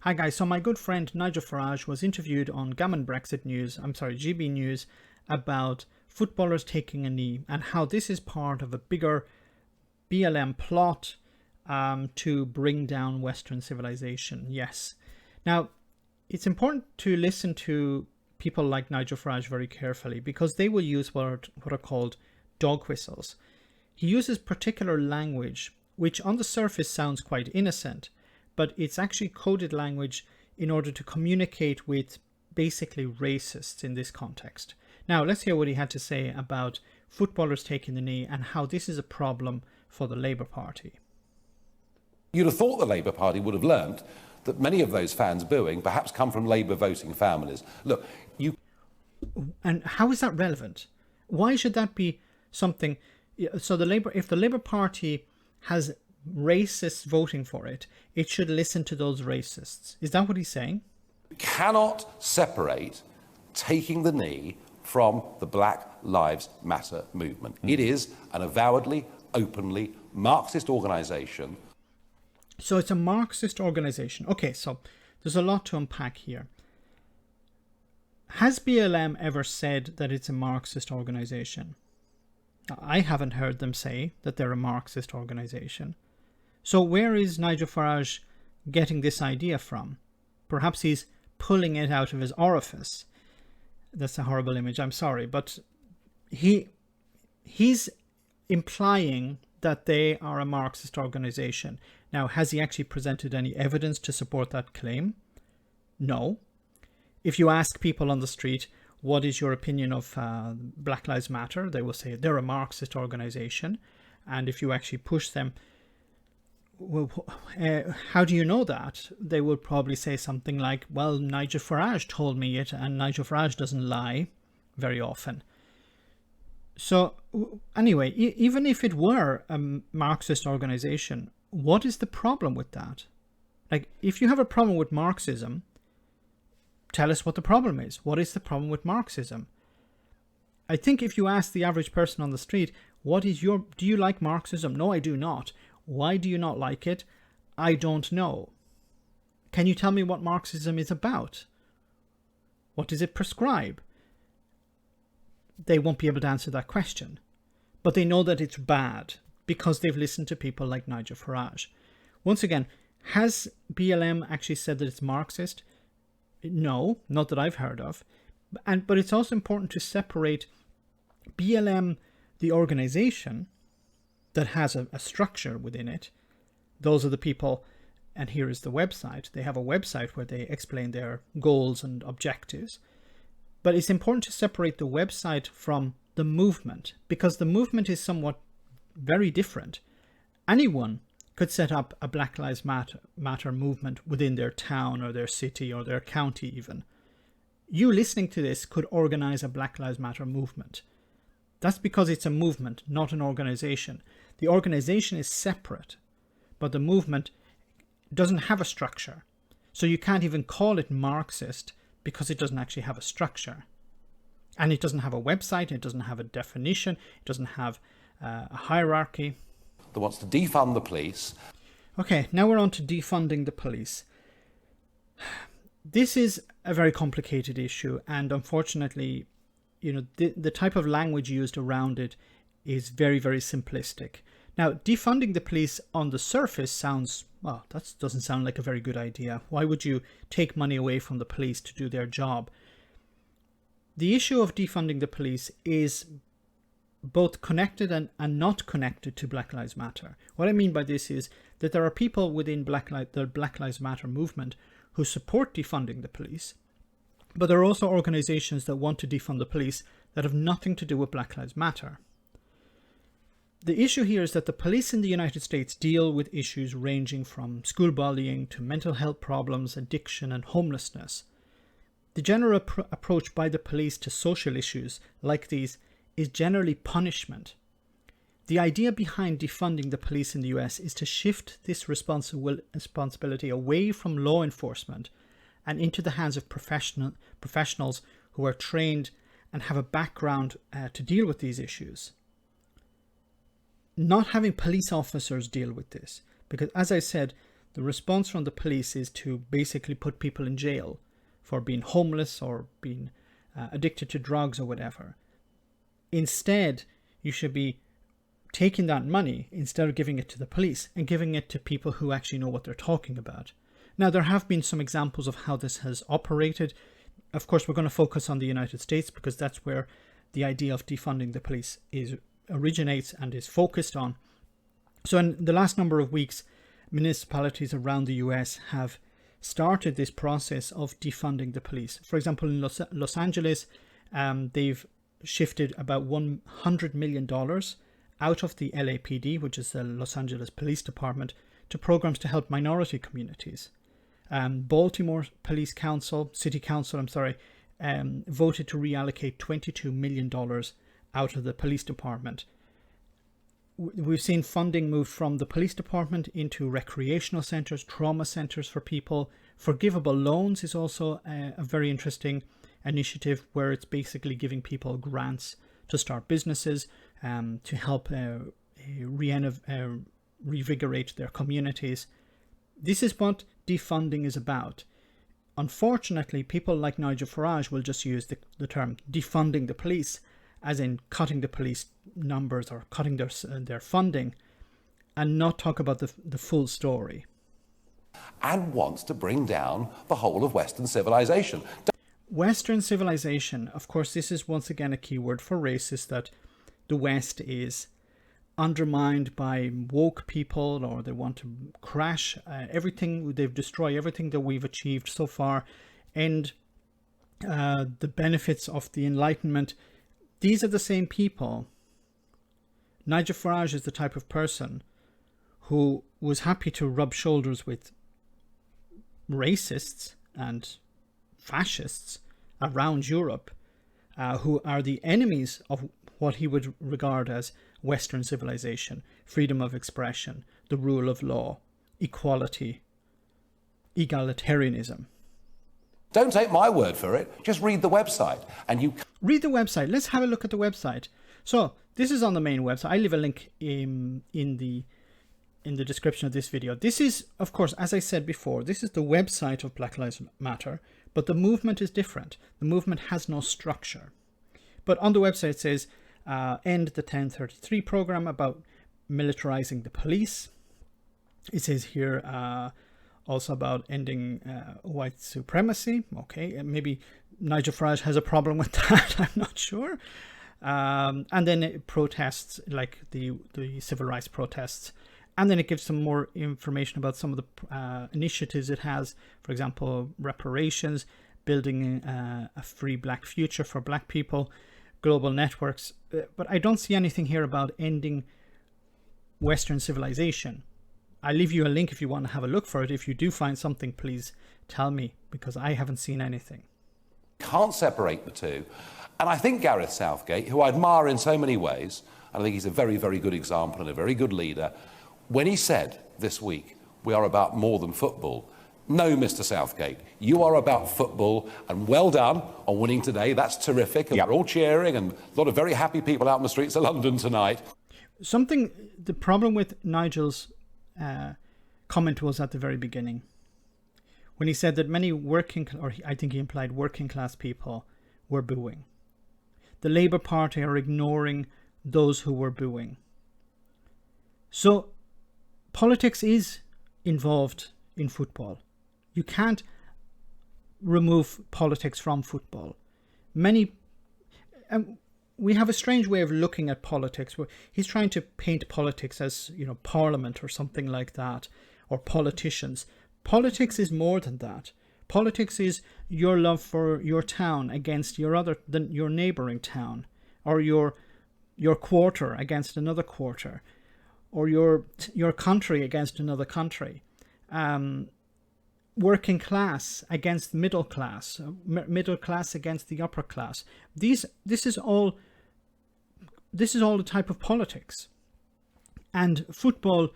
Hi guys, so my good friend Nigel Farage was interviewed on Gammon Brexit News, GB News, about footballers taking a knee and how this is part of a bigger BLM plot to bring down Western civilization. Yes. Now, it's important to listen to people like Nigel Farage very carefully because they will use what are called dog whistles. He uses particular language which on the surface sounds quite innocent, but it's actually coded language in order to communicate with basically racists in this context. Now, let's hear what he had to say about footballers taking the knee and how this is a problem for the Labour Party. You'd have thought the Labour Party would have learnt that many of those fans booing perhaps come from Labour voting families. Look, you... And how is that relevant? Why should that be something... So if the Labour Party has racists voting for it, it should listen to those racists. Is that what he's saying? You cannot separate taking the knee from the Black Lives Matter movement. It is an avowedly, openly Marxist organisation. So it's a Marxist organisation. Okay, so there's a lot to unpack here. Has BLM ever said that it's a Marxist organisation? I haven't heard them say that they're a Marxist organisation. So where is Nigel Farage getting this idea from? Perhaps he's pulling it out of his orifice. That's a horrible image, I'm sorry. But he's implying that they are a Marxist organisation. Now, has he actually presented any evidence to support that claim? No. If you ask people on the street, what is your opinion of Black Lives Matter? They will say they're a Marxist organisation. And if you actually push them, well, how do you know that? They will probably say something like, well, Nigel Farage told me it, and Nigel Farage doesn't lie very often. So anyway, even if it were a Marxist organisation, what is the problem with that? Like, if you have a problem with Marxism, tell us what the problem is. What is the problem with Marxism? I think if you ask the average person on the street, do you like Marxism? No, I do not. Why do you not like it? I don't know. Can you tell me what Marxism is about? What does it prescribe? They won't be able to answer that question. But they know that it's bad because they've listened to people like Nigel Farage. Once again, has BLM actually said that it's Marxist? No, not that I've heard of. But it's also important to separate BLM, the organization that has a structure within it. Those are the people, and here is the website. They have a website where they explain their goals and objectives. But it's important to separate the website from the movement, because the movement is somewhat very different. Anyone could set up a Black Lives Matter movement within their town or their city or their county even. You listening to this could organize a Black Lives Matter movement. That's because it's a movement, not an organization. The organization is separate, but the movement doesn't have a structure. So you can't even call it Marxist because it doesn't actually have a structure. And it doesn't have a website, it doesn't have a definition, it doesn't have a hierarchy. That wants to defund the police. Okay, now we're on to defunding the police. This is a very complicated issue, and unfortunately, the type of language used around it is very, very simplistic. Now, defunding the police on the surface sounds, well, that doesn't sound like a very good idea. Why would you take money away from the police to do their job? The issue of defunding the police is both connected and not connected to Black Lives Matter. What I mean by this is that there are people within the Black Lives Matter movement who support defunding the police, but there are also organizations that want to defund the police that have nothing to do with Black Lives Matter. The issue here is that the police in the United States deal with issues ranging from school bullying to mental health problems, addiction, and homelessness. The general approach by the police to social issues like these is generally punishment. The idea behind defunding the police in the US is to shift this responsibility away from law enforcement and into the hands of professionals who are trained and have a background to deal with these issues. Not having police officers deal with this, because as I said, The response from the police is to basically put people in jail for being homeless or being addicted to drugs or whatever. Instead, you should be taking that money, instead of giving it to the police, and giving it to people who actually know what they're talking about. Now, there have been some examples of how this has operated. Of course, we're going to focus on the United States because that's where the idea of defunding the police originates and is focused on. So in the last number of weeks, municipalities around the US have started this process of defunding the police. For example, in Los Angeles, they've shifted about $100 million out of the LAPD, which is the Los Angeles Police Department, to programs to help minority communities. Baltimore City Council, voted to reallocate $22 million out of the police department. We've seen funding move from the police department into recreational centers, trauma centers for people. Forgivable loans is also a very interesting initiative where it's basically giving people grants to start businesses, to help revigorate their communities. This is what defunding is about. Unfortunately, people like Nigel Farage will just use the term defunding the police, as in cutting the police numbers or cutting their funding, and not talk about the full story. And wants to bring down the whole of Western civilization. Western civilization, of course, this is once again a keyword for racists, that the West is undermined by woke people, or they want to crash everything. They've destroyed everything that we've achieved so far, and the benefits of the Enlightenment. These are the same people. Nigel Farage is the type of person who was happy to rub shoulders with racists and fascists around Europe, who are the enemies of what he would regard as Western civilization, freedom of expression, the rule of law, equality, egalitarianism. Don't take my word for it. Just read the website and you... Read the website. Let's have a look at the website. So this is on the main website. I leave a link in the description of this video. This is, of course, as I said before, this is the website of Black Lives Matter, but the movement is different. The movement has no structure. But on the website it says, end the 1033 program about militarizing the police. It says here also about ending white supremacy. Okay, maybe Nigel Farage has a problem with that. I'm not sure. And then it protests, like the civil rights protests. And then it gives some more information about some of the initiatives it has. For example, reparations, building a free black future for black people, global networks. But I don't see anything here about ending Western civilization. I'll leave you a link if you want to have a look for it. If you do find something, please tell me, because I haven't seen anything. Can't separate the two. And I think Gareth Southgate, who I admire in so many ways, and I think he's a very, very good example and a very good leader, when he said this week, we are about more than football. No, Mr. Southgate, you are about football, and well done on winning today. That's terrific, and we're all cheering, and a lot of very happy people out in the streets of London tonight. The problem with Nigel's comment was at the very beginning, when he said that many I think he implied working class people were booing. The Labour Party are ignoring those who were booing. So politics is involved in football. You can't remove politics from football. We have a strange way of looking at politics, where he's trying to paint politics as, Parliament or something like that, or politicians. Politics is more than that. Politics is your love for your town against your neighboring town, or your quarter against another quarter, or your country against another country. Working class against middle class, middle class against the upper class. This is all the type of politics. And football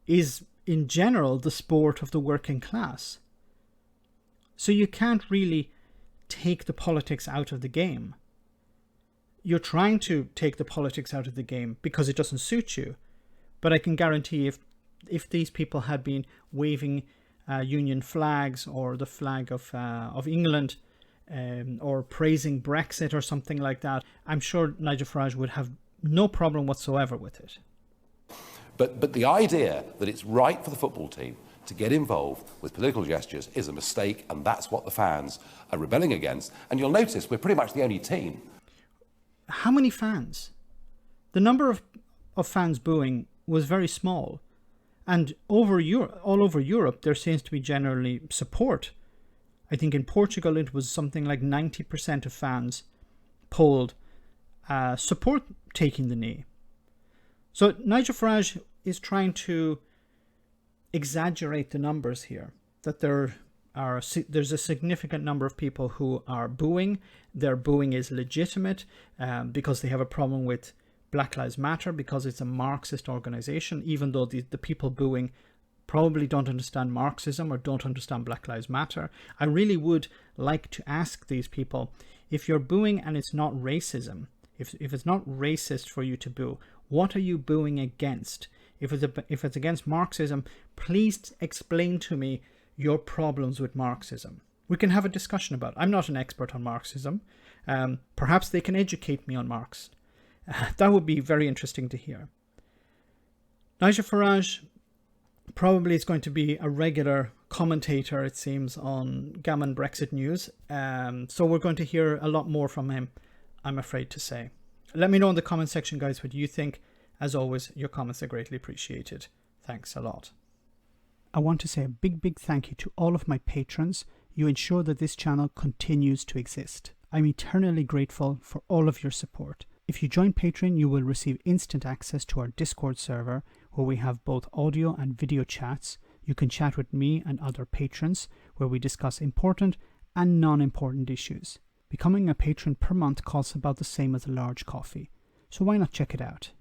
is, in general, the sport of the working class. So you can't really take the politics out of the game. You're trying to take the politics out of the game because it doesn't suit you. But I can guarantee if if these people had been waving Union flags or the flag of England, or praising Brexit or something like that, I'm sure Nigel Farage would have no problem whatsoever with it. But the idea that it's right for the football team to get involved with political gestures is a mistake, and that's what the fans are rebelling against. And you'll notice we're pretty much the only team. How many fans? The number of fans booing was very small. And all over Europe, there seems to be generally support. I think in Portugal, it was something like 90% of fans polled support taking the knee. So Nigel Farage is trying to exaggerate the numbers here, that there's a significant number of people who are booing. Their booing is legitimate because they have a problem with Black Lives Matter, because it's a Marxist organization, even though the people booing probably don't understand Marxism or don't understand Black Lives Matter. I really would like to ask these people, if you're booing and it's not racism, if it's not racist for you to boo, what are you booing against? If it's against Marxism, please explain to me your problems with Marxism. We can have a discussion about it. I'm not an expert on Marxism. Perhaps they can educate me on Marx. That would be very interesting to hear. Nigel Farage probably is going to be a regular commentator, it seems, on Gammon Brexit News. So we're going to hear a lot more from him, I'm afraid to say. Let me know in the comment section, guys, what you think. As always, your comments are greatly appreciated. Thanks a lot. I want to say a big thank you to all of my patrons. You ensure that this channel continues to exist. I'm eternally grateful for all of your support. If you join Patreon, you will receive instant access to our Discord server, where we have both audio and video chats. You can chat with me and other patrons, where we discuss important and non-important issues. Becoming a patron per month costs about the same as a large coffee, so why not check it out?